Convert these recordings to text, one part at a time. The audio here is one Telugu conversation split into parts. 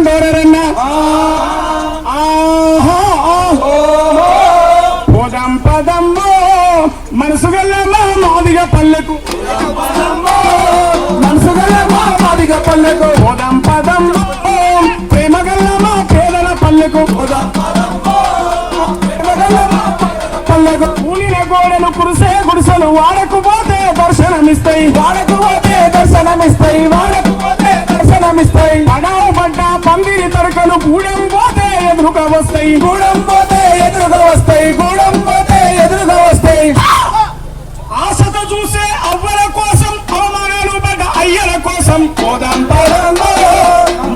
దండోరన్న పోదాం పదమ్మో మనసు గల్లమ్మా మాదిగ పల్లెకు మనసు గల్లమ్మా మాదిగ పల్లెకు పోదాం పదమ్మో ప్రేమ గల్లమ్మా పేదల పల్లెకు పోదాం పల్లెకు కూలిన గోడలు కురిసే గుడిసెలు వాడకు పోతే దర్శనమిస్తాయి వాడకు పోతే దర్శనమిస్తాయి వాడకు పోతే దర్శనమిస్తాయి అడావు పడ్డ పందిరి తరకలు గూడెం పోతే ఎదురుగా వస్తాయి గూడెం పోతే ఎదురుగా వస్తాయి గూడెం పోతే ఎదురుగా వస్తాయి ఆశతో చూసే అవ్వల కోసం అవమానాలు పడ్డ అయ్యల కోసం పోదాం పదంబో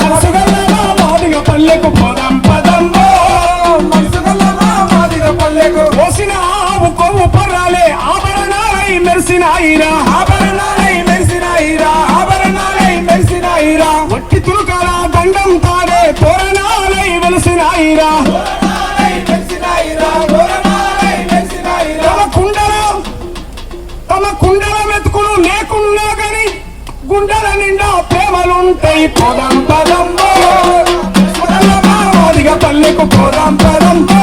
మనసు గల్లమా మాదిగ పల్లెకు పోదాం పదంబో మనసు గల్లమా మాదిగ పల్లెకు పోసిన ఆవు కొవ్వు పర్రాలే ఆభరణాలై మెరిసినాయిరా ఆభరణాలై మెరిసినాయిరా ఆభరణాలై మెరిసినాయిరా వట్టి తురుకల దండం తాడే తోరణాలై వెలిసినాయిరా తమ కుండల మెతుకులు లేకున్నా గాని గుండెల నిండా ప్రేమలుంటాయి పోదాం పదంబో మాదిగ పల్లెకు పోదాం పదంబో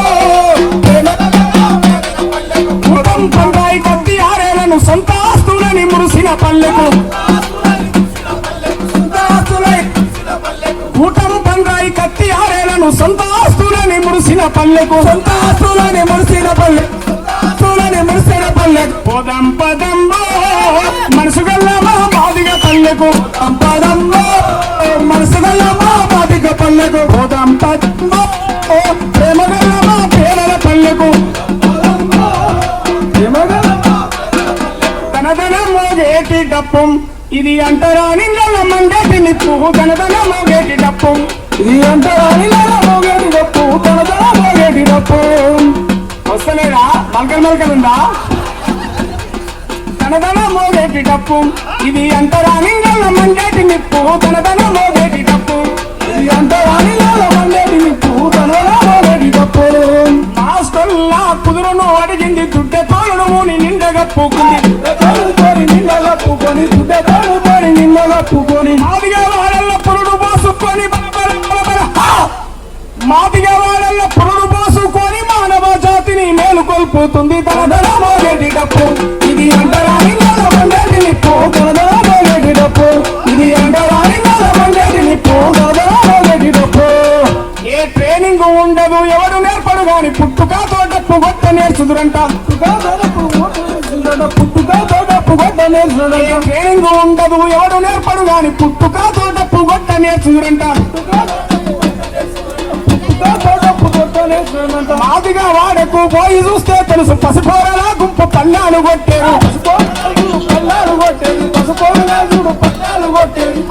కూటం పండాయి కత్తి ఆరేలను సొంత ఆస్తులని మురిసిన పల్లెకు కూటం పండాయి కత్తి ఆరేలను సొంత ఆస్తులని మురిసిన పల్లెకు సొంత ఆస్తులని మురిసిన పల్లె మురిసిన పల్లెకు పోదాం పదంబో మనసు గల్లమా మాదిగ పల్లెకు పదంబో మనసు గల్లమా మాదిగ పల్లెకు పోదాం పదంబో ప్రేమ గల్లమా పేదల పల్లెకు ధనధన మోగేటి డప్పం ఇది అంటరాని మండేటి నిప్పు ధనధన మోగేటి డప్పం ఇది అంటరాని మోగేటి డప్పు ధనధన మోగేటి డప్పు వస్తలేదా మల్కల్ మల్కల్ ఉందా ధనధన మోగేటి డప్పు ఇది అంటరాని మండేటి నిప్పు ధనధన మోగేటి డప్పు ఇది అంటరాని మండేటి నిప్పు ధనధన మోగేటి డప్పు మాస్టర్లా కుదురును అడిగింది దుడ్డ తోలును మూని నిండగప్పుకుంది నిండగప్పుకొని దుడ్డ తోలుకొని నిండగప్పుకొని మాదిగా వాడల్ల పురుడు పోసుకొని మాదిగా వాడల్ల పురుడు పోసుకొని మానవ జాతిని మేలుకొల్పుతుంది ధనధన మోగేటి డప్పు ఇది అంటరాని మండేటి నిప్పు ధనధన మోగేటి డప్పు ఇది అంటరాని మండేటి నిప్పు ధనధన మోగేటి డప్పు ఏ ట్రైనింగ్ ఉండదు ఎవరు నేర్పడు గాని పుట్టుకతో డప్పు గొట్ట నేర్చుదురంట ట్రైనింగ్ ఉండదు ఎవరు నేర్పడు గాని పుట్టుకతో డప్పు గొట్ట నేర్చుదురంట మాదిగా వాడకు పోయి చూస్తే తెలుసు పసుపోరలా గుంపు పల్లాలు కొట్టారు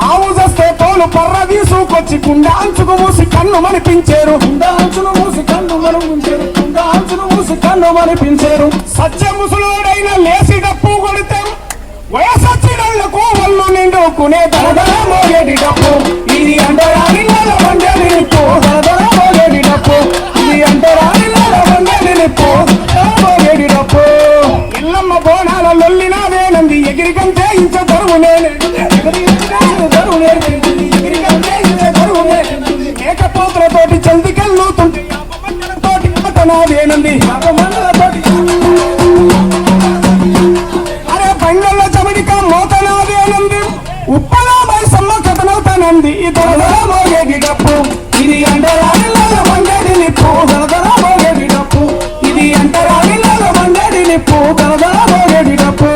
ఆవు చేస్తే తోలు పర్ర తీసుకొచ్చి కుండ అంచుకు మూసి కన్ను మనిపించారు కన్ను మనిపించారు సత్య ముసులోడైన లేసి డప్పు కొడితే వయసచ్చినళ్లకు ఒళ్ళు నిండుకునే ధనధన మోగేటి డప్పు ఇది అంటరాని మండేటి నిప్పు ధనధన మోగేటి డప్పు ఇది అంటరాని మండేటి నిప్పు మోగేటి డప్పు ఇల్లమ్మ బోనాల లొల్లినావేనంది ఎగిరికంటే ఇంత దరువు మేకపోతులతోటి చందికెళ్ళుతుంటే తోటి నాదేనంది అరే బంగళ్ళ చమడిక మోతనాదేనంది ఉప్పలామై సమ్మకతనవుతానంది ఈ ధనధన మోగేటి డప్పు ఇది అంటరాని మండేటి నిప్పు ధనధన మోగేటి డప్పు ఇది అంటరాని మండేటి నిప్పు ధనధన మోగేటి డప్పు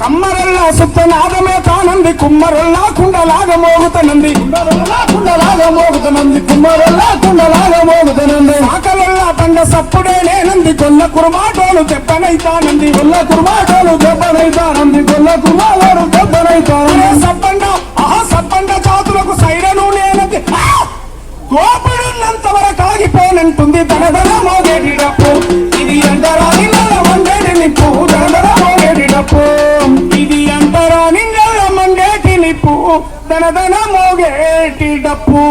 కమ్మరల్లా సుత్తనాదమే తానంది కుమ్మరల్లా కుండలాగా మోగుతనంది కుమ్మరల్లా కుండలాగా మోగుతనంది ఆకలల్లా బండ సప్పుడే లేనంది గొల్ల కుర్మాటోలు దెబ్బనైతానంది గొల్ల కుర్మాటోలు దెబ్బనైతానంది గొల్ల కుర్మాటోలు దెబ్బనైతానంది సబ్బండ సబ్బండ జాతులకు సైరను లేనంది గోపుడున్నంత వరకు ఆగిపోనంటుంది ధనధన మోగేటి డప్పు ఇది అంటరాని మండేటి నిప్పు ధనధన మోగేటి డప్పు ఇది అంటరాని మండేటి నిప్పు ధనధన మోగేటి డప్పు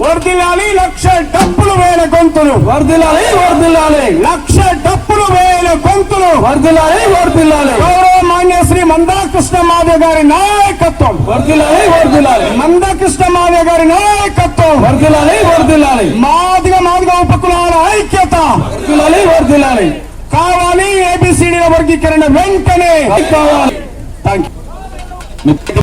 వర్దిలాలి లక్ష డప్పులు వేల గొంతులు వర్దిలాలి వర్దిలాలి లక్ష డప్పులు వేల గొంతులు వర్దిలాలి వర్దిలాలి గౌరవ మాన్య శ్రీ మందాకృష్ణ మాధవ్ గారి నాయకత్వం వర్దిలాలి వర్దిలాలి మందాకృష్ణ కృష్ణ మాదిగ గారి నాయకత్వం వర్ధిల్లాలి వర్ధిల్లాలి. మాదిగ ఉపకులాల ఐక్యత వర్ధిల్లాలి వర్ధిల్లాలి. కావాలి. ఏబిసిడి వర్గీకరణ వెంటనే కావాలి. Thank you.